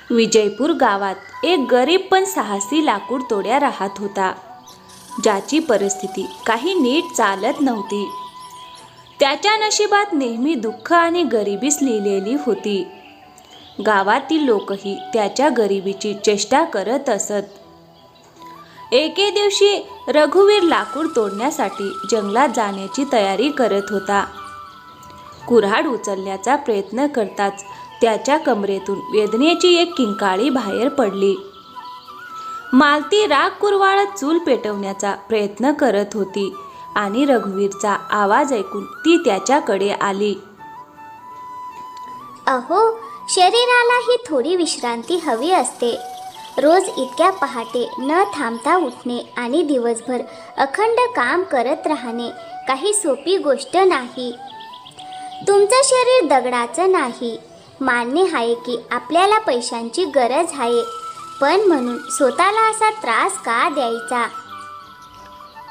विजयपूर गावात एक गरीब पण साहसी लाकूड तोड्या राहत होता, ज्याची परिस्थिती काही नीट चालत नव्हती. त्याच्या नशिबात नेहमी दुःख आणि गरिबीच लिहिलेली होती. गावातील लोकही त्याच्या गरिबीची चेष्टा करत असत. एके दिवशी रघुवीर लाकूड तोडण्यासाठी जंगलात जाण्याची तयारी करत होता. कुऱ्हाड उचलण्याचा प्रयत्न करताच त्याच्या कमरेतून वेदनेची एक किंकाळी बाहेर पडली. मालती राग कुरवाळत चूल पेटवण्याचा प्रयत्न करत होती आणि रघुवीरचा आवाज ऐकून ती त्याच्याकडे आली. अहो, शरीराला ही थोडी विश्रांती हवी असते. रोज इतक्या पहाटे न थांबता उठणे आणि दिवसभर अखंड काम करत राहणे काही सोपी गोष्ट नाही. तुमचं शरीर दगडाचं नाही. मान्य आहे की आपल्याला पैशांची गरज आहे, पण म्हणून स्वतःला असा त्रास का द्यायचा?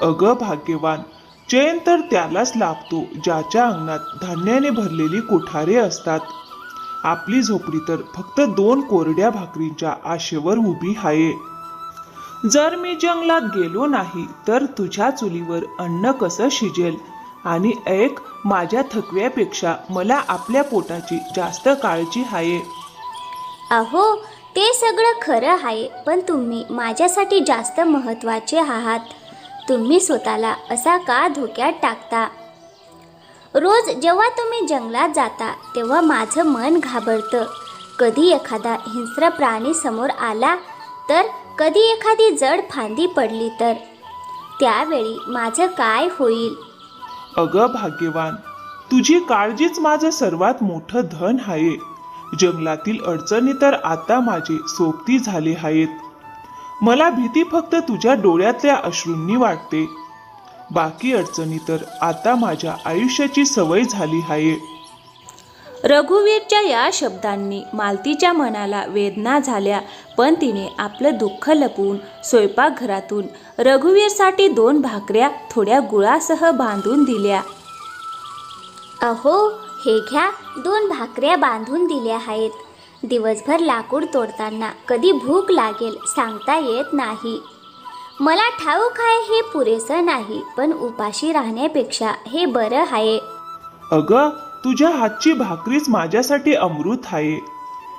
अगं भाग्यवान, चैन तर त्यालाच लाभतो ज्याच्या अंगणात धान्याने भरलेली कोठारे असतात. आपली झोपडी तर फक्त 2 कोरड्या भाकरींच्या आशेवर उभी आहे. जर मी जंगलात गेलो नाही तर तुझ्या चुलीवर अन्न कसं शिजेल? आणि ऐक, माझ्या थकव्यापेक्षा मला आपल्या पोटाची जास्त काळजी आहे. अहो, ते सगळं खरं आहे, पण तुम्ही माझ्यासाठी जास्त महत्त्वाचे आहात. तुम्ही स्वतःला असा का धोक्यात टाकता? रोज जेव्हा तुम्ही जंगलात जाता तेव्हा माझं मन घाबरतं. कधी एखादा हिंस्र प्राणी समोर आला तर, कधी एखादी जड फांदी पडली तर, त्यावेळी माझं काय होईल? अगं भाग्यवान, तुझी काळजीच माझं सर्वात मोठं धन आहे. जंगलातील अडचणी तर आता माझे सोबती झाले आहेत. मला भीती फक्त तुझ्या डोळ्यातल्या अश्रूंनी वाटते. बाकी अडचणी तर आता माझ्या आयुष्याची सवय झाली आहे. रघुवीरच्या या शब्दांनी मालतीच्या मनाला वेदना झाल्या, पण तिने आपलं दुःख लपवून स्वयंपाकघरातून रघुवीरसाठी 2 भाकऱ्या थोड्या गुळासह बांधून दिल्या. अहो, हे घ्या, 2 भाकऱ्या बांधून दिल्या आहेत. दिवसभर लाकूड तोडताना कधी भूक लागेल सांगता येत नाही. मला ठाऊक आहे हे पुरेसं नाही, पण उपाशी राहण्यापेक्षा हे बरं आहे. अगं, तुझ्या हातची भाकरीच माझ्यासाठी अमृत आहे.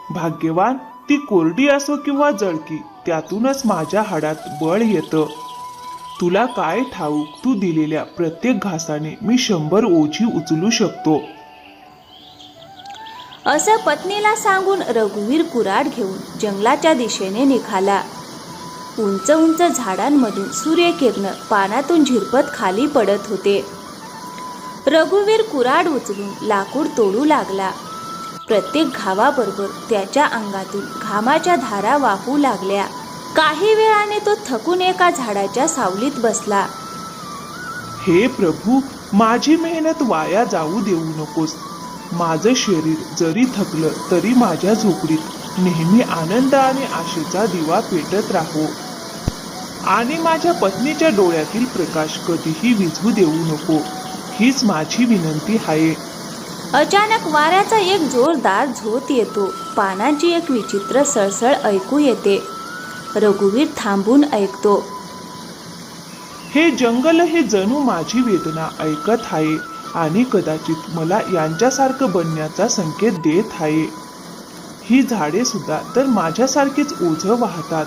भाग्यवान, ती कोरडी असो किंवा जळकी, त्यातूनच माझ्या हाडात बळ येतं. तुला काय ठाऊक, तू दिलेल्या प्रत्येक घासाने मी 100 ओझी उचलू शकतो. असं पत्नीला सांगून रघुवीर कुऱ्हाड घेऊन जंगलाच्या दिशेने निघाला. उंच उंच झाडांमधून सूर्यकिरण पानातून झिरपत खाली पडत होते. रघुवीर कुऱ्हाड उचलून लाकूड तोडू लागला. प्रत्येक घावाबरोबर त्याच्या अंगातून घामाच्या धारा वाहू लागल्या. काही वेळाने तो थकून एका झाडाच्या सावलीत बसला. हे प्रभू, माझी मेहनत वाया जाऊ देऊ नकोस. माझं शरीर जरी थकलं तरी माझ्या झोपडीत नेहमी आनंद आणि आशेचा दिवा पेटत राहो. आणि माझ्या पत्नीच्या डोळ्यातील प्रकाश कधीही विझू देऊ नको, हीच माझी विनंती आहे. अचानक वाऱ्याचा एक जोरदार झोत येतो. पानांची एक विचित्र सळसळ ऐकू येते. रघुवीर थांबून ऐकतो. हे जंगल हे जणू माझी वेदना ऐकत आहे आणि कदाचित मला यांच्यासारखं बनण्याचा संकेत देत आहे. ही झाडे सुद्धा तर माझ्यासारखेच ओझं वाहतात.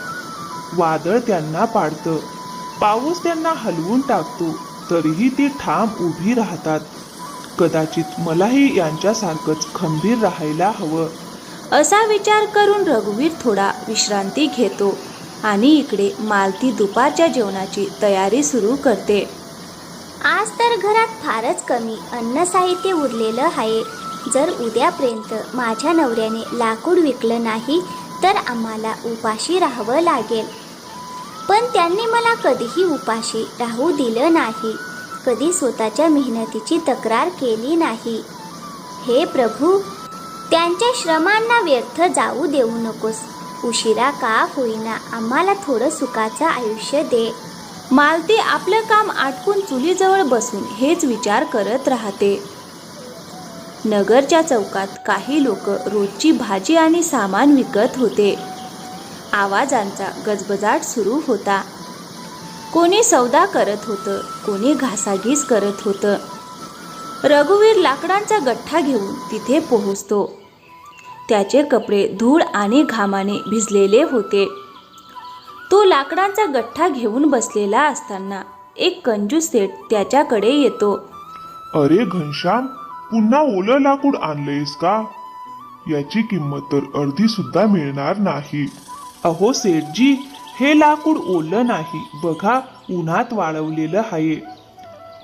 वादळ त्यांना पाडतं, पाऊस त्यांना हलवून टाकतो, तरीही ती ठाम उभी राहतात. कदाचित मलाही यांच्यासारखंच खंबीर राहायला हवं. असा विचार करून रघुवीर थोडा विश्रांती घेतो आणि इकडे मालती दुपारच्या जेवणाची तयारी सुरू करते. आज तर घरात फारच कमी अन्न साहित्य उरलेलं आहे. जर उद्यापर्यंत माझ्या नवऱ्याने लाकूड विकलं नाही तर आम्हाला उपाशी राहावं लागेल. पण त्यांनी मला कधीही उपाशी राहू दिलं नाही, कधी स्वतःच्या मेहनतीची तक्रार केली नाही. हे प्रभू, त्यांच्या श्रमांना व्यर्थ जाऊ देऊ नकोस. उशिरा का होईना आम्हाला थोडं सुखाचं आयुष्य दे. मालती आपलं काम आटपून चुलीजवळ बसून हेच विचार करत राहते. नगरच्या चौकात काही लोक रोजची भाजी आणि सामान विकत होते. आवाजांचा गजबजाट सुरू होता. कोणी सौदा करत होतं, कोणी घासाघीस करत होतं. रघुवीर लाकडांचा गठ्ठा घेऊन तिथे पोहोचतो. त्याचे कपडे धूळ आणि घामाने भिजलेले होते. तो लाकडांचा गठ्ठा घेऊन बसलेला असताना एक कंजूस सेठ त्याच्याकडे येतो. अरे घनश्याम, पुन्हा ओलं लाकूड आणलंयस का? याची किंमत तर अर्धी सुद्धा मिळणार नाही. अहो सेठजी, हे लाकूड ओलं नाही, बघा उन्हात वाळवलेलं आहे.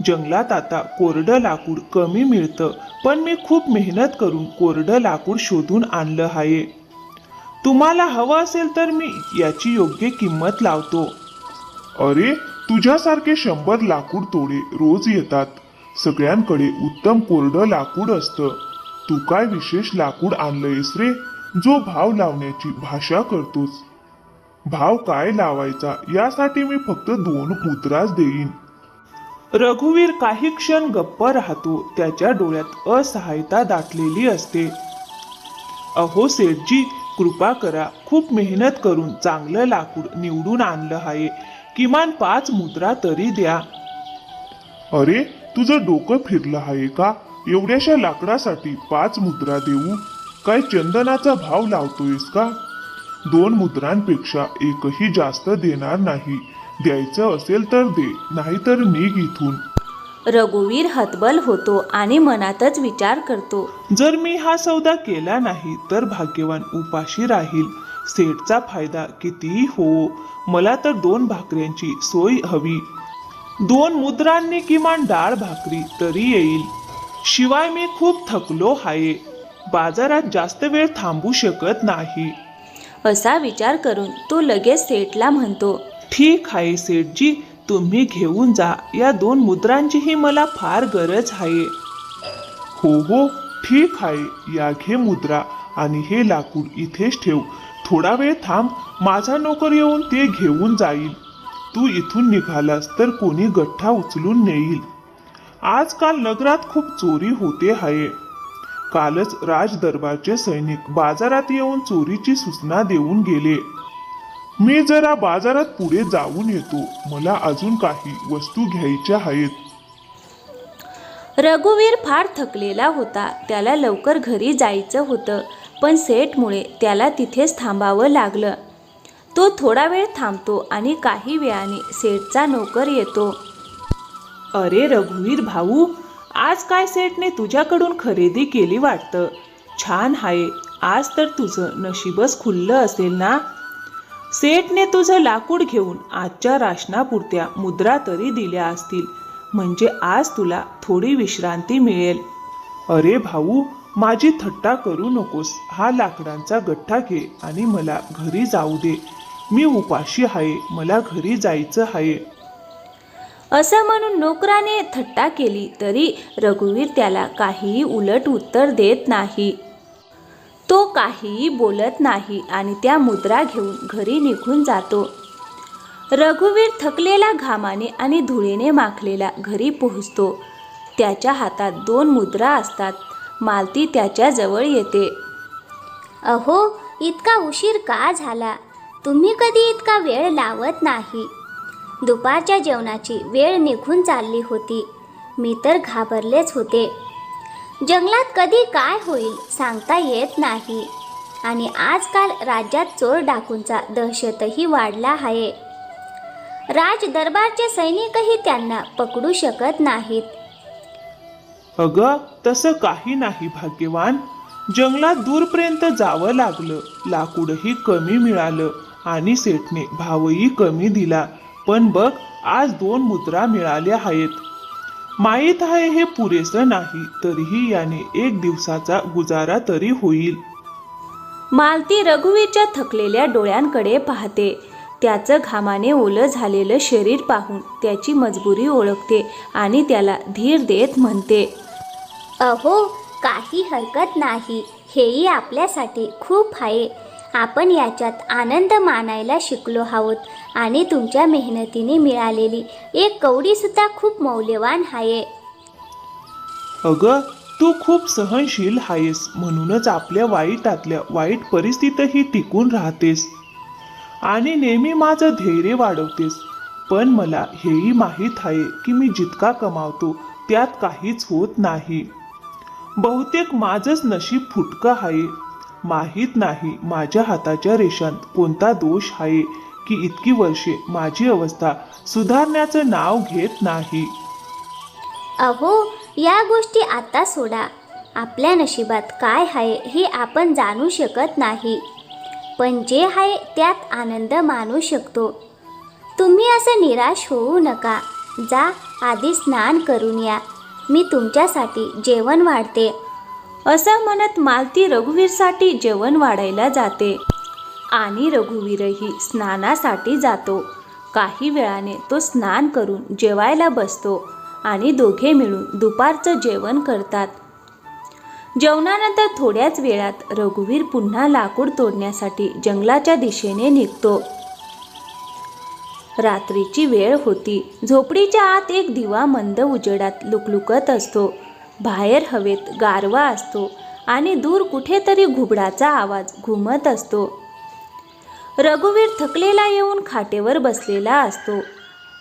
जंगलात आता कोरडं लाकूड कमी मिळतं, पण मी खूप मेहनत करून कोरडं लाकूड शोधून आणलं आहे. तुम्हाला हवं असेल तर मी याची योग्य किंमत लावतो. अरे, तुझ्यासारखे 100 लाकूड तोडे रोज येतात. सगळ्यांकडे उत्तम कोरडं लाकूड असतं. तू काय विशेष लाकूड आणलंयस रे, जो भाव लावण्याची भाषा करतोस? भाव काय लावायचा यासाठी मी फक्त 2 मुद्राच देईन. रघुवीर काही क्षण गप्प राहतो. त्याच्या डोळ्यात असहायता दाटलेली असते. अहो सेठजी, कृपा करा, खूप मेहनत करून चांगलं लाकूड निवडून आणलं आहे. किमान 5 मुद्रा तरी द्या. अरे, तुझं डोकं फिरलं आहे का? एवढ्याशा लाकडासाठी 5 मुद्रा देऊ? काय चंदनाचा भाव लावतोयस का? 2 मुद्रांपेक्षा एकही जास्त देणार नाही. द्यायचं असेल तर दे, नाहीतर निघ इथून. रघुवीर हतबल होतो आणि मनातच विचार करतो. जर मी हा सौदा केला नाही तर भाग्यवान उपाशी राहील. सेठचा फायदा कितीही हो, मला तर 2 भाकऱ्यांची सोय हवी. 2 मुद्रांनी किमान डाळ भाकरी तरी येईल. शिवाय मी खूप थकलो आहे. बाजारात जास्त वेळ थांबू शकत नाही. असा विचार करून तो लगेच सेठला म्हणतो. ठीक आहे सेठजी, तुम्ही घेऊन जा. या 2 मुद्रांचीही मला फार गरज आहे. हो हो, ठीक आहे. या घे मुद्रा आणि हे लाकूड इथेच ठेव. थोडा वेळ थांब, माझा नोकर येऊन ते घेऊन जाईल. तू इथून निघालास तर कोणी गठ्ठा उचलून नेईल. आजकाल नगरात खूप चोरी होते आहे. कालच राजदरबारचे सैनिक बाजारात येऊन चोरीची सूचना देऊन गेले. मी जरा बाजारात पुढे जाऊन येतो. मला अजून काही वस्तू घ्यायच्या आहेत. रघुवीर फार थकलेला होता. त्याला लवकर घरी जायचं होतं, पण सेठमुळे त्याला तिथेच थांबावं लागलं. तो थोडा वेळ थांबतो आणि काही वेळाने सेठचा नोकर येतो. अरे रघुवीर भाऊ, आज काय सेठने तुझ्याकडून खरेदी केली वाटतं. छान आहे. आज तर तुझं नशीबच खुललं असेल ना. सेठने तुझं लाकूड घेऊन आजच्या राशनापुरत्या मुद्रा तरी दिल्या असतील, म्हणजे आज तुला थोडी विश्रांती मिळेल. अरे भाऊ, माझी थट्टा करू नकोस. हा लाकडांचा गठ्ठा घे आणि मला घरी जाऊ दे. मी उपाशी आहे, मला घरी जायचं आहे. असं म्हणून नोकराने थट्टा केली तरी रघुवीर त्याला काहीही उलट उत्तर देत नाही. तो काहीही बोलत नाही आणि त्या मुद्रा घेऊन घरी निघून जातो. रघुवीर थकलेला घामाने आणि धुळीने माखलेला घरी पोहोचतो. त्याच्या हातात 2 मुद्रा असतात. मालती त्याच्या जवळ येते. अहो, इतका उशीर का झाला? तुम्ही कधी इतका वेळ लावत नाही. दुपारच्या जेवणाची वेळ निघून चालली होती. मी तर घाबरलेच होते. जंगलात कधी काय होईल सांगता येत नाही. आणि आजकाल राज्यात चोर डाकूंचा दहशतही वाढला आहे. राजदरबारचे सैनिकही त्यांना पकडू शकत नाहीत. अगं, तसं काही नाही भाग्यवान. जंगलात दूरपर्यंत जावं लागलं. लाकूडही कमी मिळालं आणि सेठने भावही कमी दिला. पण बघ, आज 2 मुद्रा मिळाल्या आहेत. माहीत आहे हे पुरेसं नाही, तरीही याने 1 दिवसाचा गुजारा तरी होईल. मालती रघुवीरच्या थकलेल्या डोळ्यांकडे पाहते. त्याचं घामाने ओलं झालेलं शरीर पाहून त्याची मजबुरी ओळखते आणि त्याला धीर देत म्हणते. अहो, काही हरकत नाही. हेही आपल्यासाठी खूप आहे. आपण याच्यात आनंद मानायला शिकलो आहोत आणि तुमच्या मेहनतीने मिळालेली 1 कवडीसुद्धा खूप मौल्यवान आहे. अगं, तू खूप सहनशील आहेस, म्हणूनच आपल्या वाईटातल्या वाईट परिस्थितीतही टिकून राहतेस आणि नेहमी माझं धैर्य वाढवतेस. पण मला हेही माहीत आहे की मी जितका कमावतो त्यात काहीच होत नाही. बहुतेक माझंच नशीब फुटकं आहे. माहीत नाही माझ्या हाताच्या रेषांत कोणता दोष आहे की इतकी वर्षे माझी अवस्था सुधारण्याचं नाव घेत नाही. अहो, या गोष्टी आता सोडा. आपल्या नशिबात काय आहे हे आपण जाणू शकत नाही, पण जे आहे त्यात आनंद मानू शकतो. तुम्ही असं निराश होऊ नका. जा, आधी स्नान करून या. मी तुमच्यासाठी जेवण वाढते. असं म्हणत मालती रघुवीरसाठी जेवण वाढायला जाते आणि रघुवीरही स्नानासाठी जातो. काही वेळाने तो स्नान करून जेवायला बसतो आणि दोघे मिळून दुपारचं जेवण करतात. जेवणानंतर थोड्याच वेळात रघुवीर पुन्हा लाकूड तोडण्यासाठी जंगलाच्या दिशेने निघतो. रात्रीची वेळ होती. झोपडीच्या आत एक दिवा मंद उजेडात लुकलुकत असतो. बाहेर हवेत गारवा असतो आणि दूर कुठेतरी घुबडाचा आवाज घुमत असतो. रघुवीर थकलेला येऊन खाटेवर बसलेला असतो.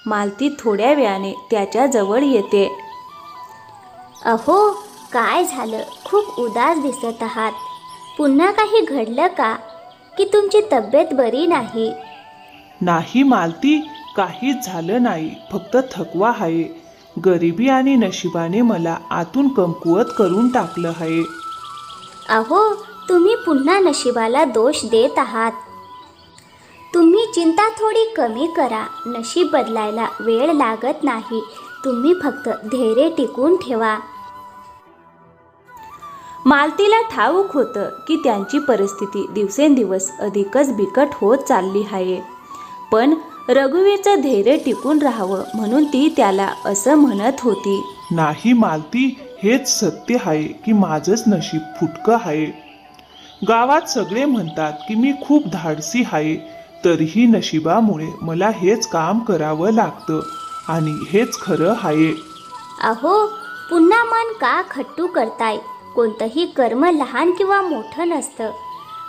मालती थोड्या वेळाने त्याच्या जवळ येते. अहो, काय झालं? खूप उदास दिसत आहात. पुन्हा काही घडलं का? की तुमची तब्येत बरी नाही? नाही मालती, काहीच झालं नाही. फक्त थकवा आहे. गरिबी आणि नशिबाने मला आतून कमकुवत करून टाकलं आहे. अहो, तुम्ही पुन्हा नशिबाला दोष देत आहात. तुम्ही चिंता थोडी कमी करा. नशीब बदलायला वेळ लागत नाही. तुम्ही फक्त धैर्य टिकून ठेवा. मालतीला ठाऊक होतं की त्यांची परिस्थिती दिवसेंदिवस अधिकच बिकट होत चालली आहे. पण रघुवीरचं धैर्य टिकून राहावं म्हणून ती त्याला असं म्हणत होती. नाही मालती, हेच सत्य आहे की माझंच नशीब फुटकं आहे. गावात सगळे म्हणतात की मी खूप धाडसी आहे, तरीही नशिबामुळे मला हेच काम करावं लागतं आणि हेच खरं आहे. अहो, पुन्हा मन का खट्टू करताय? कोणतंही कर्म लहान किंवा मोठं नसतं.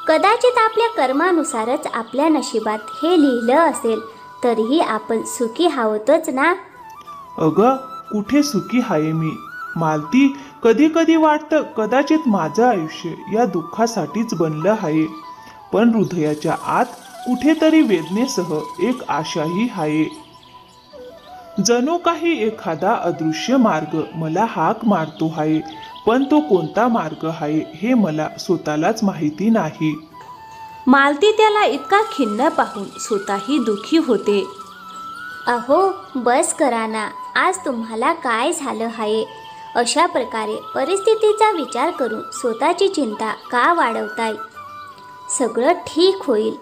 कदाचित आपल्या कर्मानुसारच आपल्या नशिबात हे लिहिलं असेल, तरीही आपण सुखी आहोतच ना. अगं, कुठे सुखी आहे मी? मालती, कधी कधी वाटतं कदाचित माझं आयुष्य या दुःखासाठीच बनलं आहे. पण हृदयाच्या आत कुठेतरी वेदनेसह एक आशाही आहे. जणू काही एखादा अदृश्य मार्ग मला हाक मारतो आहे, पण तो कोणता मार्ग आहे हे मला स्वतःलाच माहिती नाही. मालती त्याला इतका खिन्न पाहून स्वतःही दुःखी होते. अहो, बस करा ना. आज तुम्हाला काय झालं आहे? अशा प्रकारे परिस्थितीचा विचार करून स्वतःची चिंता का वाढवताय? सगळं ठीक होईल.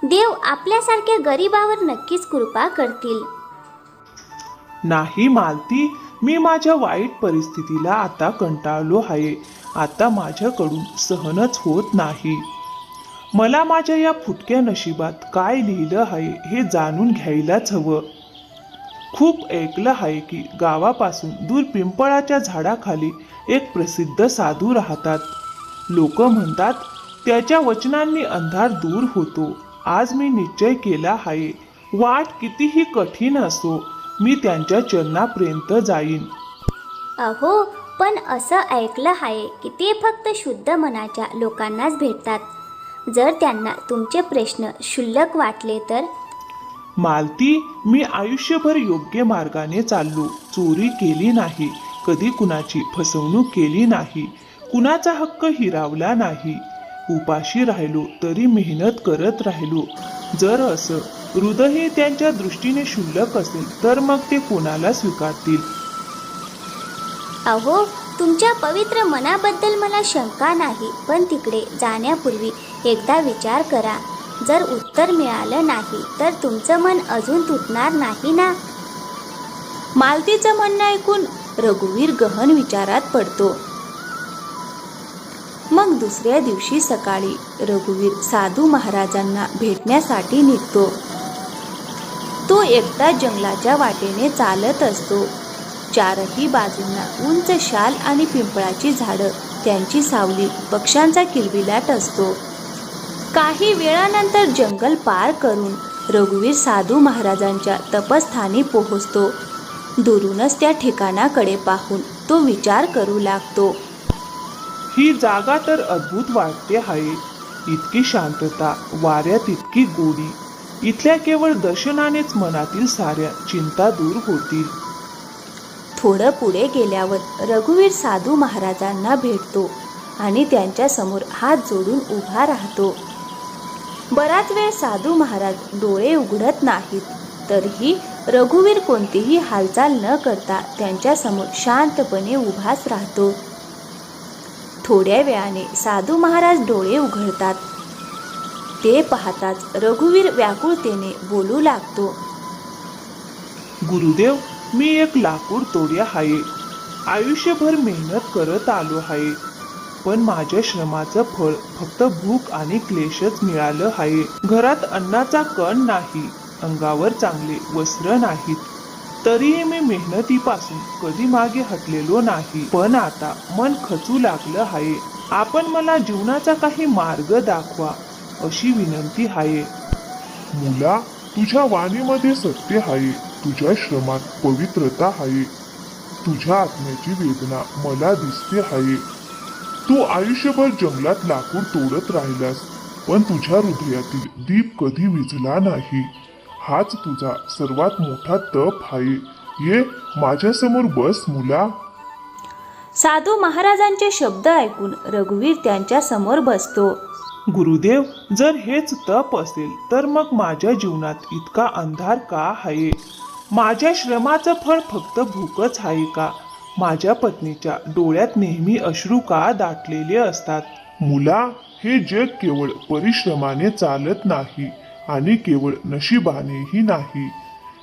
देव आपल्यासारख्या गरिबावर नक्कीच कृपा करतील. नाही मालती, मी माझ्या वाईट परिस्थितीला आता कंटाळलो आहे. आता माझ्याकडून सहनच होत नाही. मला माझ्या या फुटक्या नशिबात काय लिहिलं आहे हे जाणून घ्यायलाच हवं. खूप ऐकलं आहे की गावापासून दूर पिंपळाच्या झाडाखाली एक प्रसिद्ध साधू राहतात. लोक म्हणतात त्याच्या वचनांनी अंधार दूर होतो. आज मी निश्चय केला आहे, वाट कितीही कठीण असो, मी त्यांच्या चरणापर्यंत जाईन. अहो, पण असं ऐकलं आहे की ते फक्त शुद्ध मनाच्या लोकांनाच भेटतात. जर त्यांना तुमचे प्रश्न क्षुल्लक वाटले तर? मालती, मी आयुष्यभर योग्य मार्गाने चाललो. चोरी केली नाही, कधी कुणाची फसवणूक केली नाही, कुणाचा हक्क हिरावला नाही. उपाशी राहिलो तरी मेहनत करत राहिलो. जर असं हृदय त्यांच्या दृष्टीने क्षुल्लक असेल तर मग ते कोणाला स्वीकारतील? अहो, तुमच्या पवित्र मनाबद्दल मला शंका नाही, पण तिकडे जाण्यापूर्वी एकदा विचार करा. जर उत्तर मिळालं नाही तर तुमचं मन अजून तुटणार नाही ना. मालतीचं म्हणणं ऐकून रघुवीर गहन विचारात पडतो. मग दुसऱ्या दिवशी सकाळी रघुवीर साधू महाराजांना भेटण्यासाठी निघतो. तो एकटा जंगलाच्या वाटेने चालत असतो. चारही बाजूंना उंच शाल आणि पिंपळाची झाडं, त्यांची सावली, पक्ष्यांचा किलबिलाट असतो. काही वेळानंतर जंगल पार करून रघुवीर साधू महाराजांच्या तपस्थानी पोहोचतो. दुरूनच त्या ठिकाणाकडे पाहून तो विचार करू लागतो. ही जागा तर अद्भुत वाटते आहे. इतकी शांतता, वाऱ्यात इतकी गोडी. इथल्या केवळ दर्शनानेच मनातील साऱ्या चिंता दूर होतील. थोडं पुढे गेल्यावर रघुवीर साधू महाराजांना भेटतो आणि त्यांच्या समोर हात जोडून उभा राहतो. बराच वेळ साधू महाराज डोळे उघडत नाहीत. तरीही रघुवीर कोणतीही हालचाल न करता त्यांच्यासमोर शांतपणे उभाच राहतो. थोड्या वेळाने साधू महाराज डोळे उघडतात. ते पाहताच रघुवीर व्याकुळतेने बोलू लागतो. गुरुदेव, मी एक लाकूड तोड्या आहे. आयुष्यभर मेहनत करत आलो आहे, पण माझ्या श्रमाचं फळ फक्त भूक आणि क्लेशच मिळालं आहे. घरात अन्नाचा कण नाही, अंगावर चांगले वस्त्र नाहीत. तरीही मी मेहनतीपासून कधी मागे हटलेलो नाही. पण आता मन खचू लागलं आहे. आपण मला जीवनाचा काही मार्ग दाखवा, अशी विनंती आहे. मुला, तुझ्या वाणीमध्ये सत्य आहे. तुझ्या श्रमात पवित्रता आहे. तुझ्या आत्म्याची वेदना मला दिसते आहे. तू आयुष्यभर जंगलात लाकूड तोडत राहिलास, पण तुझ्या हृदयातील दीप कधी विझला नाही. हाच तुझा सर्वात मोठा तप आहे. ये माझ्यासमोर बस मुला. साधू महाराजांचे शब्द ऐकून रघुवीर त्यांच्या समोर बसतो. गुरुदेव, जर हेच तप असेल तर मग माझ्या जीवनात इतका अंधार का आहे? माझ्या श्रमाचं फळ फक्त भूकच आहे का? माझ्या पत्नीच्या डोळ्यात नेहमी अश्रू का दाटलेले असतात? मुला, हे जग केवळ परिश्रमाने चालत नाही आणि केवळ नशिबानेही नाही.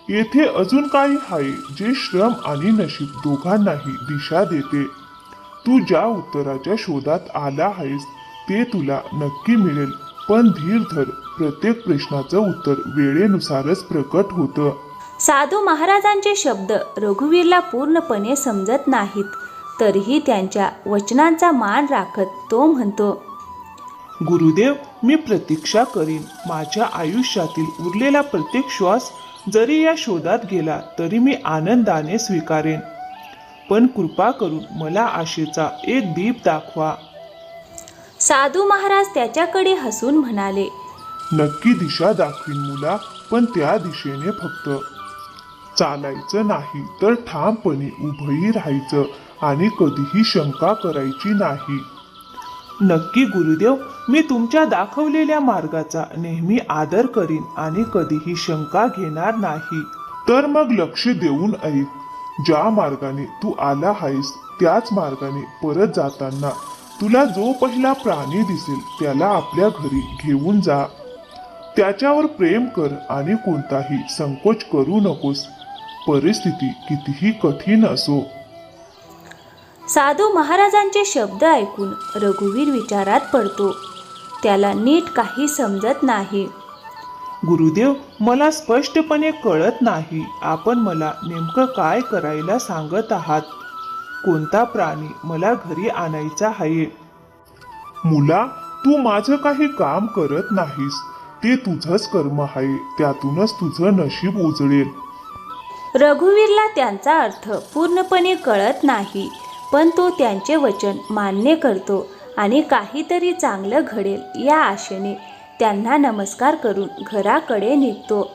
येथे अजून काही आहे जे श्रम आणि नशीब दोघांनाही दिशा देते. तू ज्या उत्तराच्या शोधात आला आहेस ते तुला नक्की मिळेल, पण धीर धर. प्रत्येक प्रश्नाचं उत्तर वेळेनुसारच प्रकट होतं. साधू महाराजांचे शब्द रघुवीरला पूर्णपणे समजत नाहीत. तरीही त्यांच्या वचनांचा मान राखत तो म्हणतो, गुरुदेव, मी प्रतीक्षा करीन. माझ्या आयुष्यातील उरलेला प्रत्येक श्वास जरी या शोधात गेला तरी मी आनंदाने स्वीकारेन. पण कृपा करून मला आशेचा एक दीप दाखवा. साधू महाराज त्याच्याकडे हसून म्हणाले, नक्की दिशा दाखवीन मुला, पण त्या दिशेने फक्त चालायचं नाही, तर ठामपणे उभंही राहायचं आणि कधीही शंका करायची नाही. नक्की गुरुदेव, मी तुमच्या दाखवलेल्या मार्गाचा नेहमी आदर करीन आणि कधीही शंका घेणार नाही. तर मग लक्ष देऊन ऐक. ज्या मार्गाने तू आला आहेस त्याच मार्गाने परत जाताना तुला जो पहिला प्राणी दिसेल त्याला आपल्या घरी घेऊन जा. त्याच्यावर प्रेम कर आणि कोणताही संकोच करू नकोस, परिस्थिती कितीही कठीण असो. साधू महाराजांचे शब्द ऐकून रघुवीर विचारात पडतो. त्याला नीट काही समजत नाही. गुरुदेव, मला स्पष्टपणे कळत नाही. आपण मला नेमकं काय करायला सांगत आहात? कोणता प्राणी मला घरी आणायचा आहे? मुला, तू माझं काही काम करत नाहीस. ते तुझंच कर्म आहे. त्यातूनच तुझं नशीब उजळेल. रघुवीरला त्यांचा अर्थ पूर्णपणे कळत नाही, पण तो त्यांचे वचन मान्य करतो आणि काहीतरी चांगलं घडेल या आशेने त्यांना नमस्कार करून घराकडे निघतो.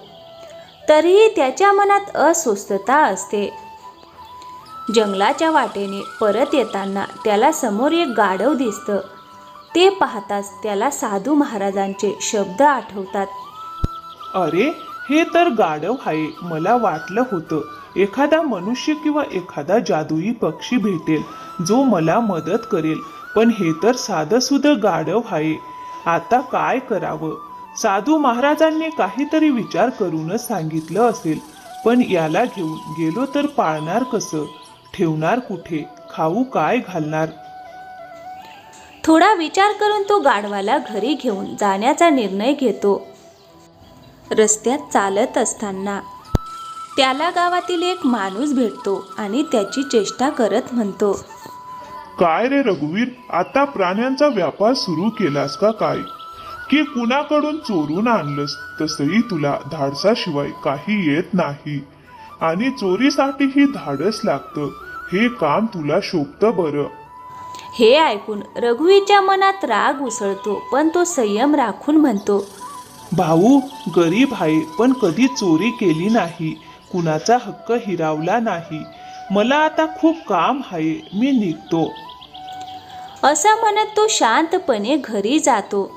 तरीही त्याच्या मनात अस्वस्थता असते. जंगलाच्या वाटेने परत येताना त्याला समोर एक गाढव दिसतं. ते पाहताच त्याला साधू महाराजांचे शब्द आठवतात. अरे, हे तर गाढव आहे. मला वाटलं होतं एखादा मनुष्य किंवा एखादा जादुई पक्षी भेटेल जो मला मदत करेल, पण हे तर साधंसुधं गाढव आहे. आता काय करावं? साधू महाराजांनी काहीतरी विचार करूनच सांगितलं असेल, पण याला घेऊन गेलो तर पाळणार कसं? ठेवणार कुठे? खाऊ काय घालणार? थोडा विचार करून तो गाढवाला घरी घेऊन जाण्याचा निर्णय घेतो. रस्त्यात चालत असताना त्याला गावातील एक माणूस भेटतो आणि त्याची चेष्टा करत म्हणतो, काय रे रघुवीर, आता प्राण्यांचा व्यापार सुरू केलास का काय? की कुणाकडून चोरून आणलंस? तसंही तुला धाडसाशिवाय काही येत नाही आणि चोरीसाठीही धाडस लागतं. हे काम तुला शोभतं बरं. हे ऐकून रघुवीरच्या मनात राग उसळतो, पण तो संयम राखून म्हणतो, भाऊ, गरीब आहे पण कधी चोरी केली नाही, कुणाचा हक्क हिरावला नाही. मला आता खूप काम आहे, मी निघतो. असं म्हणत तो शांतपणे घरी जातो.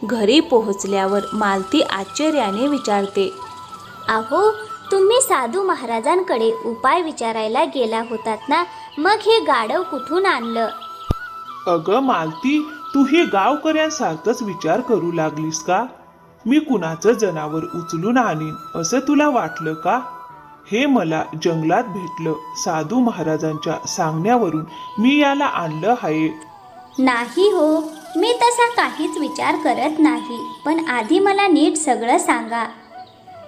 घरी पोहोचल्यावर मालती आश्चर्याने विचारते, अहो, तुम्ही साधू महाराजांकडे उपाय विचारायला गेला होतात ना, मग हे गाढव कुठून आणलं? अगं मालती, तू ही गावकऱ्यांसारखंच विचार करू लागलीस का? मी कुणाचं जनावर उचलून आणीन असं तुला वाटलं का? हे मला जंगलात भेटलं. साधू महाराजांच्या सांगण्यावरून मी याला आणलं आहे. नाही हो, मी तसा काहीच विचार करत नाही. पण आधी मला नीट सगळं सांगा.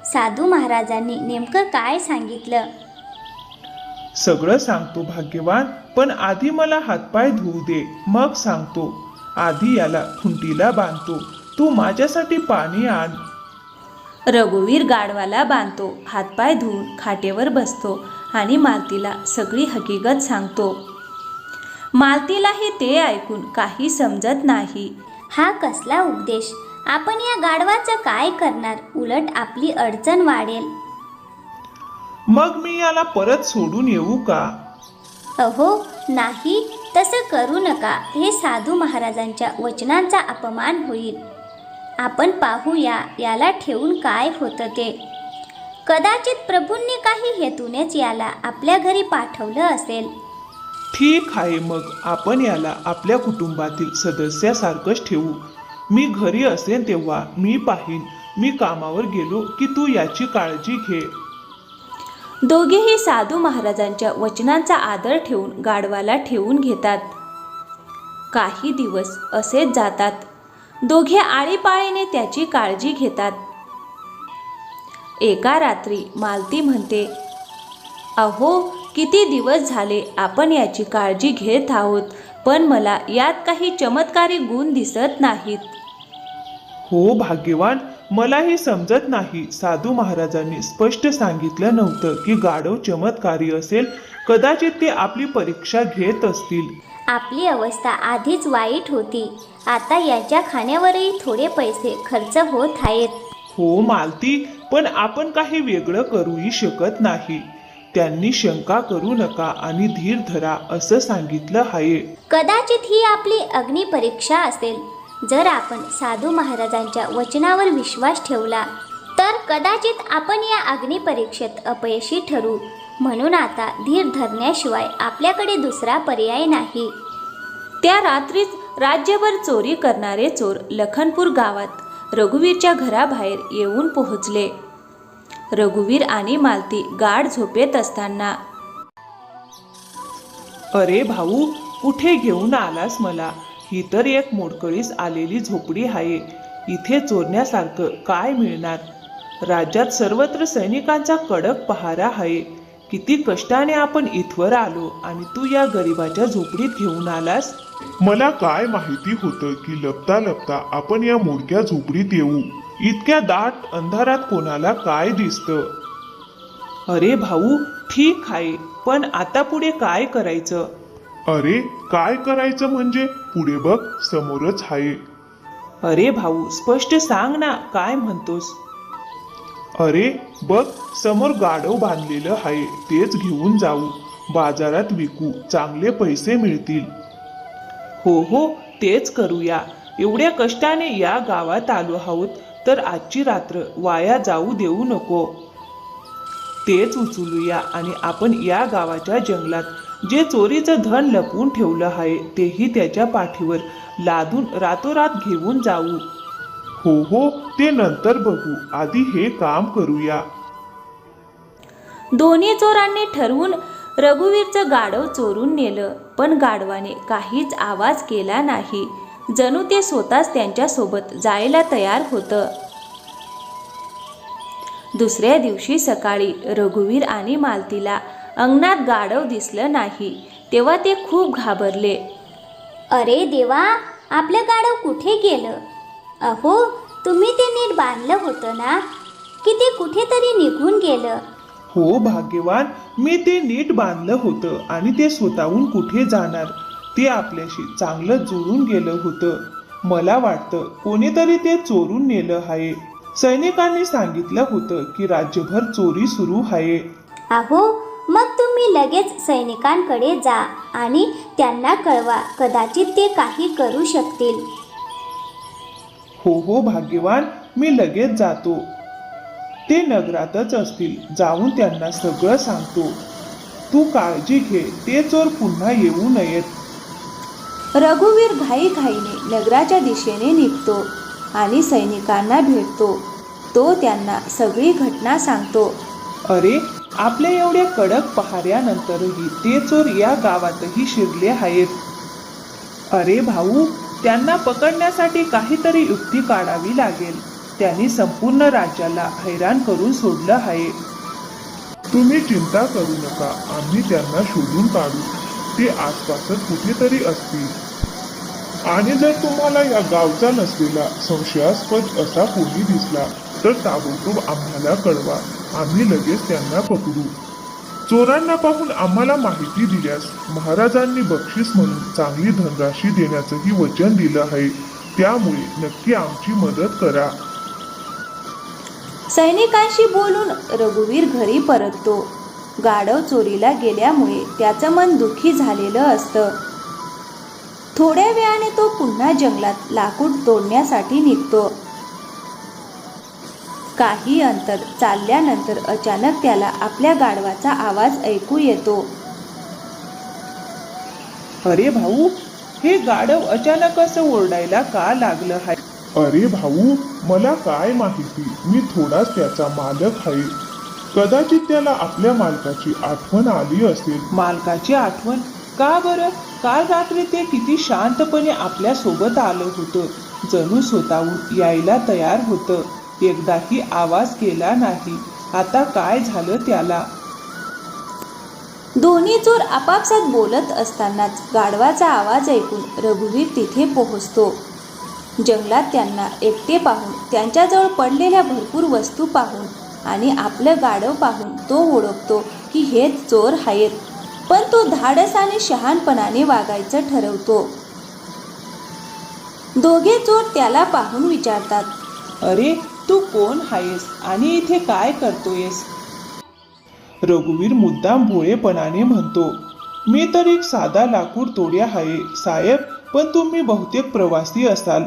साधू महाराजांनी नेमकं काय सांगितलं? सगळं सांगतो भाग्यवान, पण आधी मला हातपाय धुवू दे, मग सांगतो. आधी याला खुंटीला बांधतो. तू माझ्यासाठी पाणी आण. रघुवीर गाढवाला बांधतो, हातपाय धुवून खाटेवर बसतो आणि मालतीला सगळी हकीकत सांगतो. मालतीलाही ते ऐकून काही समजत नाही. हा कसला उपदेश? आपण या गाढवाचं काय करणार? उलट आपली अडचण वाढेल. मग मी याला परत सोडून येऊ का? अहो नाही, तसं करू नका. हे साधू महाराजांच्या वचनांचा अपमान होईल. आपण पाहूया याला ठेवून काय होतं ते. कदाचित प्रभूंनी काही हेतूनेच याला आपल्या घरी पाठवलं असेल. ठीक आहे, मग आपण याला आपल्या कुटुंबातील सदस्यासारखंच ठेवू. मी घरी असेन तेव्हा मी पाहीन. मी कामावर गेलो की तू याची काळजी घे. दोघेही साधू महाराजांच्या वचनांचा आदर ठेवून गाढवाला ठेवून घेतात. काही दिवस असेच जातात. दोघे आळीपाळीने त्याची काळजी घेतात. एका रात्री मालती म्हणते, अहो, किती दिवस झाले आपण याची काळजी घेत आहोत, पण मला यात काही चमत्कारी गुण दिसत नाहीत. हो भाग्यवान, मलाही समजत नाही. साधू महाराजांनी स्पष्ट सांगितलं नव्हतं की गाढव चमत्कारी असेल. कदाचित ते आपली परीक्षा घेत असतील. आपली अवस्था आधीच वाईट होती. आता याच्या खाण्यावरही थोडे पैसे खर्च होत आहेत. हो मालती, पण आपण काही वेगळं करूही शकत नाही. त्यांनी शंका करू नका आणि धीर धरा असं सांगितलं आहे. कदाचित ही आपली अग्निपरीक्षा असेल. जर आपण साधू महाराजांच्या वचनावर विश्वास ठेवला तर कदाचित आपण या अग्निपरीक्षेत अपयशी ठरू. म्हणून आता धीर धरण्याशिवाय आपल्याकडे दुसरा पर्याय नाही. त्या रात्रीच राज्यभर चोरी करणारे चोर लखनपूर गावात रघुवीरच्या घराबाहेर येऊन पोहोचले. रघुवीर आणि मालती गाढ झोपेत असताना, अरे भाऊ, कुठे घेऊन आलास मला? ही तर एक मोडकळीस आलेली झोपडी आहे. इथे चोरण्यासारखं काय मिळणार? राज्यात सर्वत्र सैनिकांचा कडक पहारा आहे. किती कष्टाने आपण इथवर आलो आणि तू या गरिबाच्या झोपडीत घेऊन आलास. मला काय माहिती होतं की लपता लपता आपण या मोडक्या झोपडीत येऊ. इतक्या दाट अंधारात कोणाला काय दिसतं? अरे भाऊ, ठीक आहे, पण आता पुढे काय करायचं? अरे काय करायचं म्हणजे? पुढे बघ, समोरच आहे. अरे भाऊ, स्पष्ट सांग ना, काय म्हणतोस? अरे बघ, समोर गाढव बांधलेलं आहे. तेच घेऊन जाऊ. बाजारात विकू, चांगले पैसे मिळतील. हो हो, तेच करूया. एवढ्या कष्टाने या गावात आलो आहोत, तर आजची रात्र वाया जाऊ देऊ नको. तेच उचलूया आणि आपण या गावाच्या जंगलात जे चोरीचं धन लपवून ठेवलं आहे तेही त्याच्या पाठीवर लादून रातोरात घेऊन जाऊ. हो हो, ते नंतर बघू. आधी हे काम करूया. दोन्ही चोरांनी ठरवून रघुवीरचं गाढव चोरून नेलं, पण गाढवाने काहीच आवाज केला नाही. जणू ते स्वतःच त्यांच्यासोबत जायला तयार होतं. दुसऱ्या दिवशी सकाळी रघुवीर आणि मालतीला अंगणात गाढव दिसलं नाही तेव्हा ते खूप घाबरले. अरे देवा, आपलं गाढव कुठे गेलं? अहो, तुम्ही ते नीट बांधलं होतं ना, की ते कुठेतरी निघून गेलं? हो भाग्यवान, मी ते नीट बांधलं होतं आणि ते स्वतःहून कुठे जाणार? ते आपल्याशी चांगलं जुळून गेलं होतं. मला वाटतं कोणीतरी ते चोरून नेलं आहे. सैनिकांनी सांगितलं होतं की राज्यभर चोरी सुरू आहे. अहो, मग तुम्ही लगेच सैनिकांकडे जा आणि त्यांना कळवा. कदाचित ते काही करू शकतील. हो हो भाग्यवान, मी लगेच जातो. ते नगरातच असतील. जाऊन त्यांना सगळं सांगतो. तू काळजी घे, ते चोर पुन्हा येऊ नयेत. रघुवीर घाईघाईने नगराच्या दिशेने निघतो आणि सैनिकांना भेटतो. तो त्यांना सगळी घटना सांगतो. अरे, आपल्या एवढ्या कडक पहाऱ्यानंतरही ते चोर या गावातही शिरले आहेत. अरे भाऊ, त्यांना पकडण्यासाठी काहीतरी युक्ती काढावी लागेल. त्यांनी संपूर्ण राज्याला हैराण करून सोडलं आहे. तुम्ही चिंता करू नका, आम्ही त्यांना शोधून काढू. ते आसपासच कुठेतरी असतील. आणि जर तुम्हाला या गावचा नसलेला संशयास्पद असा कोणी दिसला तर ताबडतोब आम्हाला कळवा. आम्ही लगेच त्यांना पकडू. चोरांना पाहून आम्हाला माहिती दिल्यास महाराजांनी बक्षीस म्हणून चांगली धनराशी देण्याचंही वचन दिलं आहे. त्यामुळे नक्की आमची मदत करा. सैनिकांशी बोलून रघुवीर घरी परततो. गाढव चोरीला गेल्यामुळे त्याचं मन दुःखी झालेलं असतं. थोड्या वेळाने तो पुन्हा जंगलात लाकूड तोडण्यासाठी निघतो. काही अंतर चालल्यानंतर अचानक त्याला आपल्या गाढवाचा आवाज ऐकू येतो. अरे भाऊ, हे गाढव अचानक असं ओरडायला का लागलं आहे? अरे भाऊ, मला काय माहिती, मी थोडाच त्याचा मालक आहे. कदाचित त्याला आपल्या मालकाची आठवण आली असेल. मालकाची आठवण? का बरं? काल रात्री ते किती शांतपणे आपल्या सोबत आलं होतं. जणू स्वतःहून यायला तयार होतं. एकदाही आवाज केला नाही. आता काय झालं त्याला? दोन्ही चोर आपापसात बोलत असतानाच गाढवाचा आवाज ऐकून रघुवीर तिथे पोहोचतो. जंगलात त्यांना एकटे पाहून, त्यांच्याजवळ पडलेल्या भरपूर वस्तू पाहून आणि आपलं गाढव पाहून तो ओळखतो की हेच चोर आहेत. पण तो धाडस आणि शहाणपणाने वागायचं ठरवतो. दोघे चोर त्याला पाहून विचारतात, अरे, तू कोण आहेस आणि इथे काय करतोयस? रघुवीर मुद्दाम भोळेपणाने म्हणतो, मी तर एक साधा लाकूड तोड्या आहे साहेब, पण तुम्ही बहुतेक प्रवासी असाल.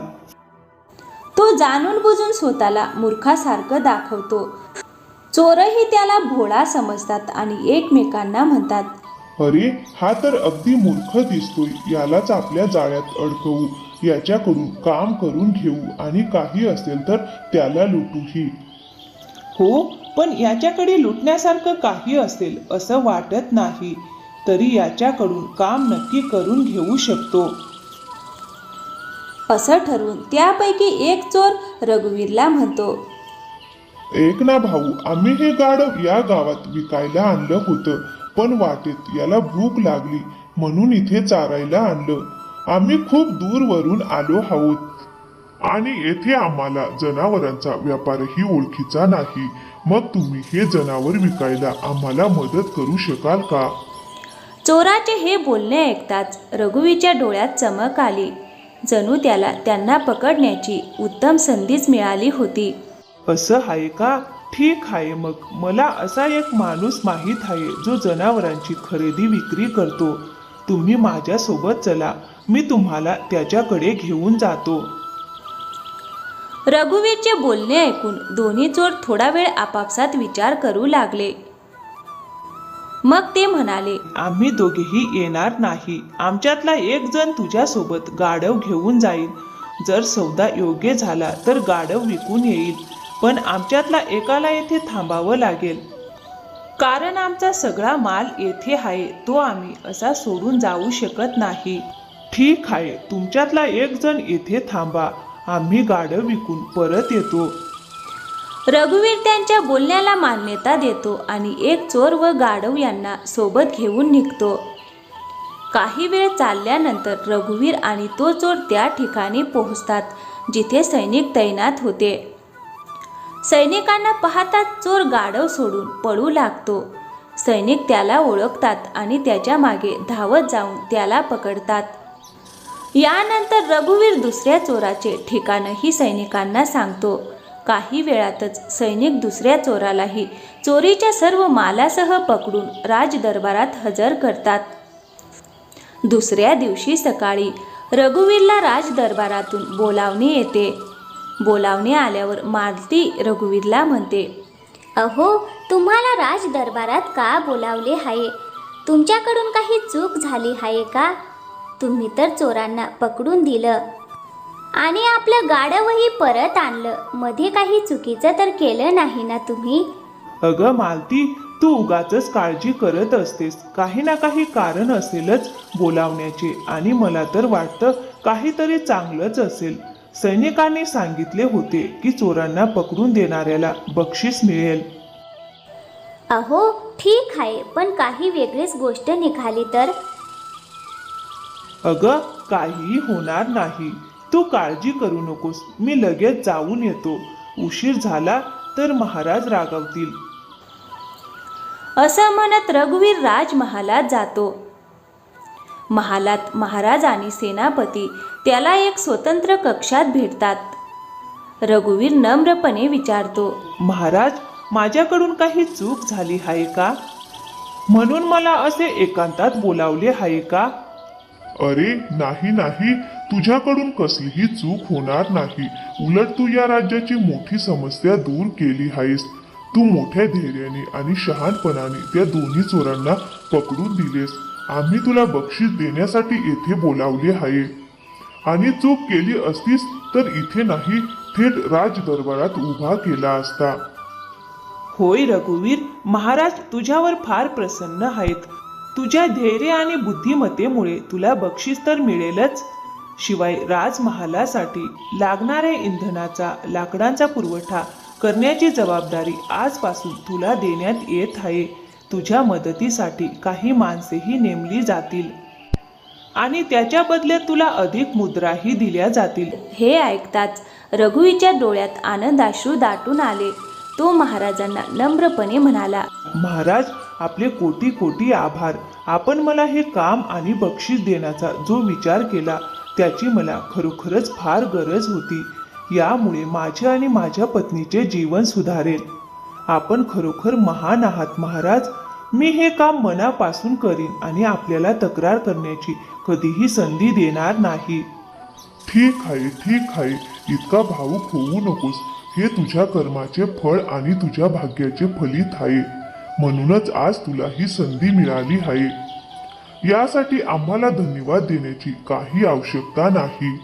तो जाणून बुजून स्वतःला मूर्खासारखं दाखवतो. चोरही त्याला भोळा समजतात आणि एकमेकांना म्हणतात, अरे, हा तर अगदी मूर्ख दिसतोय. यालाच आपल्या जाळ्यात अडकवू. याच्याकडून काम करून घेऊ आणि काही असेल तर त्याला लुटूही. हो, पण याच्याकडे लुटण्यासारखं काही असेल असं वाटत नाही. तरी याच्याकडून काम नक्की करून घेऊ शकतो. असं ठरवून त्यापैकी एक चोर रघुवीरला म्हणतो, ऐक ना भाऊ, आम्ही हे गाढव या गावात विकायला आणलं होतं. पण वाटेत याला भूक लागली म्हणून इथे चारायला आणलं. आम्ही खूप दूरवरून आलो आहोत आणि येथे आम्हाला जनावरांचा व्यापारही ओळखीचा नाही. मग तुम्ही हे जनावर विकायला आम्हाला मदत करू शकाल का? चोराचे हे बोलणे ऐकताच रघुवीरच्या डोळ्यात चमक आली. जणू त्याला त्यांना पकडण्याची उत्तम संधीच मिळाली होती. असं आहे का? ठीक आहे. मग मला असा एक माणूस माहीत आहे जो जनावरांची खरेदी विक्री करतो. तुम्ही माझ्यासोबत चला, मी तुम्हाला त्याच्याकडे घेऊन जातो. रघुवीरचे बोलणे ऐकून दोन्ही चोर थोडा वेळ आपापसात विचार करू लागले. मग ते म्हणाले, आम्ही दोघेही येणार नाही. आमच्यातला एक जण तुझ्यासोबत गाढव घेऊन जाईल. जर सौदा योग्य झाला तर गाढव विकून येईल. पण आमच्यातला एकाला येथे थांबावं लागेल, कारण आमचा सगळा माल येथे आहे. तो आम्ही असा सोडून जाऊ शकत नाही. ठीक आहे, तुमच्यातला एक जण येथे थांबा. आम्ही गाढव विकून परत येतो. रघुवीर त्यांच्या बोलण्याला मान्यता देतो आणि एक चोर व गाढव यांना सोबत घेऊन निघतो. काही वेळ चालल्यानंतर रघुवीर आणि तो चोर त्या ठिकाणी पोहोचतात जिथे सैनिक तैनात होते. सैनिकांना पाहताच चोर गाढव सोडून पळू लागतो. सैनिक त्याला ओळखतात आणि त्याच्या मागे धावत जाऊन त्याला पकडतात. यानंतर रघुवीर दुसऱ्या चोराचे ठिकाणही सैनिकांना सांगतो. काही वेळातच सैनिक दुसऱ्या चोरालाही चोरीच्या सर्व मालासह पकडून राजदरबारात हजर करतात. दुसऱ्या दिवशी सकाळी रघुवीरला राजदरबारातून बोलावणे येते. बोलावणे आल्यावर मालती रघुवीरला म्हणते, अहो, तुम्हाला राजदरबारात का बोलावले आहे? तुमच्याकडून काही चूक झाली आहे का? तुम्ही तर चोरांना पकडून दिलं आणि आपलं गाढवही परत आणलं. मध्ये काही चुकीचं तर केलं नाही ना तुम्ही? अगं मालती, तू उगाचच काळजी करत असतेस. काही ना काही कारण असेलच बोलावण्याचे आणि मला तर वाटतं काहीतरी चांगलंच असेल. सैनिकांनी सांगितले होते की चोरांना पकडून देणाऱ्याला बक्षीस मिळेल. अहो, ठीक आहे, पण काही वेगळीच गोष्ट निघाली तर? अगं, काहीही होणार नाही. तू काळजी करू नकोस. मी लगेच जाऊन येतो. उशीर झाला तर महाराज रागावतील. असं म्हणत रघुवीर राजमहालात जातो. महालात महाराज आणि सेनापती त्याला एक स्वतंत्र कक्षात भेटतात. रघुवीर नम्रपणे विचारतो, महाराज, माझ्याकडून काही चूक झाली आहे का? म्हणून मला असे एकांतात बोलावले आहे का? अरे नाही नाही, तुझ्याकडून कसलीही चूक होणार नाही. उलट तू या राज्याची मोठी समस्या दूर केली आहेस. तू मोठ्या धैर्याने आणि शहाणपणाने त्या दोन्ही चोरांना पकडून दिलेस. आम्ही तुला बक्षीस देण्यासाठी येथे बोलावले आहे. आणि चूक केली असतीस तर इथे नाही, थेट राजदरबारात उभा केला असता. होय रघुवीर, महाराज तुझ्यावर फार प्रसन्न आहेत. तुझ्या धैर्य आणि बुद्धिमत्तेमुळे तुला बक्षीस तर मिळेलच, शिवाय राजमहालासाठी लागणाऱ्या इंधनाचा, लाकडांचा पुरवठा करण्याची जबाबदारी आजपासून तुला देण्यात येत आहे. तुझ्या मदतीसाठी काही माणसेही नेमली जातील आणि त्याच्या बदल्यात तुला अधिक मुद्राही दिल्या जातील. हे ऐकताच रघुवीरच्या डोळ्यात आनंदाश्रू दाटून आले. तो महाराजांना नम्रपणे म्हणाला, महाराज, आपले कोटी कोटी आभार. आपण मला हे काम आणि बक्षीस देण्याचा जो विचार केला त्याची मला खरोखरच फार गरज होती. यामुळे माझे आणि माझ्या पत्नीचे जीवन सुधारेल. आपण खरोखर महान आहात महाराज. मी हे काम मनापासून करीन आणि आपल्याला तक्रार करण्याची कधीही संधी देणार नाही. ठीक आहे, ठीक आहे. इतका भावुक होऊ नकोस. हे तुझ्या कर्माचे फळ आणि तुझ्या भाग्याचे फलित आहे. म्हणूनच आज तुला ही संधी मिळाली आहे. यासाठी आम्हाला धन्यवाद देण्याची काही आवश्यकता नाही.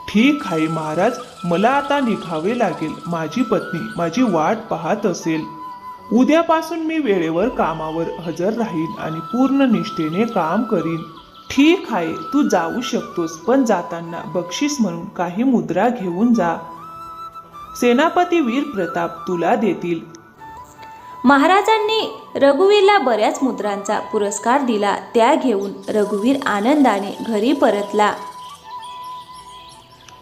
ठीक आहे महाराज, मला आता निघावे लागेल. माझी पत्नी माझी वाट पाहत असेल. उद्यापासून मी वेळेवर कामावर हजर राहीन आणि पूर्ण निष्ठेने काम करीन. ठीक आहे, तू जाऊ शकतोस, पण जाताना बक्षीस म्हणून काही मुद्रा घेऊन जा. सेनापती वीर प्रताप तुला देतील. महाराजांनी रघुवीरला बऱ्याच मुद्रांचा पुरस्कार दिला. त्या घेऊन रघुवीर आनंदाने घरी परतला.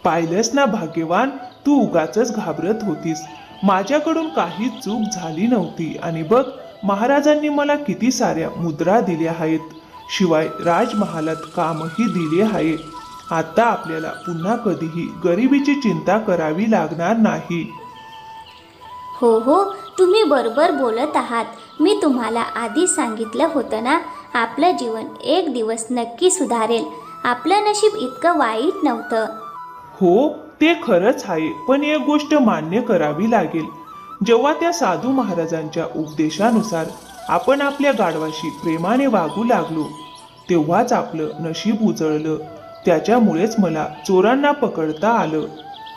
पाहिलंस ना भाग्यवान, तू उगाचच घाबरत होतीस. माझ्याकडून काही चूक झाली नव्हती आणि बघ, महाराजांनी मला किती साऱ्या मुद्रा दिल्या आहेत. शिवाय राजमहालात कामही दिले आहे. आता आपल्याला पुन्हा कधीही गरिबीची चिंता करावी लागणार नाही. हो हो, तुम्ही बरोबर बोलत आहात. मी तुम्हाला आधी सांगितलं होतं ना, आपलं जीवन एक दिवस नक्की सुधारेल. आपलं नशीब इतकं वाईट नव्हतं. हो, ते खरंच आहे, पण एक गोष्ट मान्य करावी लागेल. जेव्हा त्या साधू महाराजांच्या उपदेशानुसार आपण आपल्या गाढवाशी प्रेमाने वागू लागलो, तेव्हाच आपलं नशीब उजळलं. त्याच्यामुळेच मला चोरांना पकडता आलं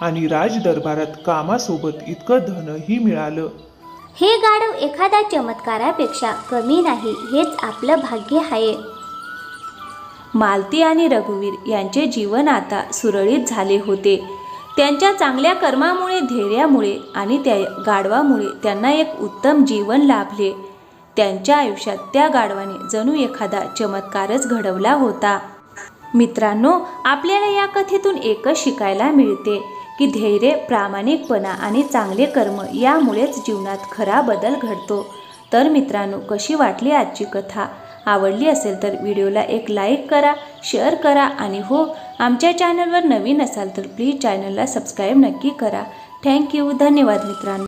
आणि राजदरबारात कामासोबत इतकं धनही मिळालं. हे गाढव एखाद्या चमत्कारापेक्षा कमी नाही, हेच आपलं भाग्य आहे. मालती आणि रघुवीर यांचे जीवन आता सुरळीत झाले होते. त्यांच्या चांगल्या कर्मामुळे, धैर्यामुळे आणि त्या गाढवामुळे त्यांना एक उत्तम जीवन लाभले. त्यांच्या आयुष्यात त्या गाढवाने जणू एखादा चमत्कारच घडवला होता. मित्रांनो, आपल्याला या कथेतून एकच शिकायला मिळते की धैर्य, प्रामाणिकपणा आणि चांगले कर्म यामुळेच जीवनात खरा बदल घडतो. तर मित्रांनो, कशी वाटली आजची कथा? आवडली असेल तर व्हिडिओला एक लाईक करा, शेअर करा आणि हो, आमच्या चॅनलवर नवीन असाल तर प्लीज चॅनलला सबस्क्राईब नक्की करा. थँक्यू. धन्यवाद मित्रांनो.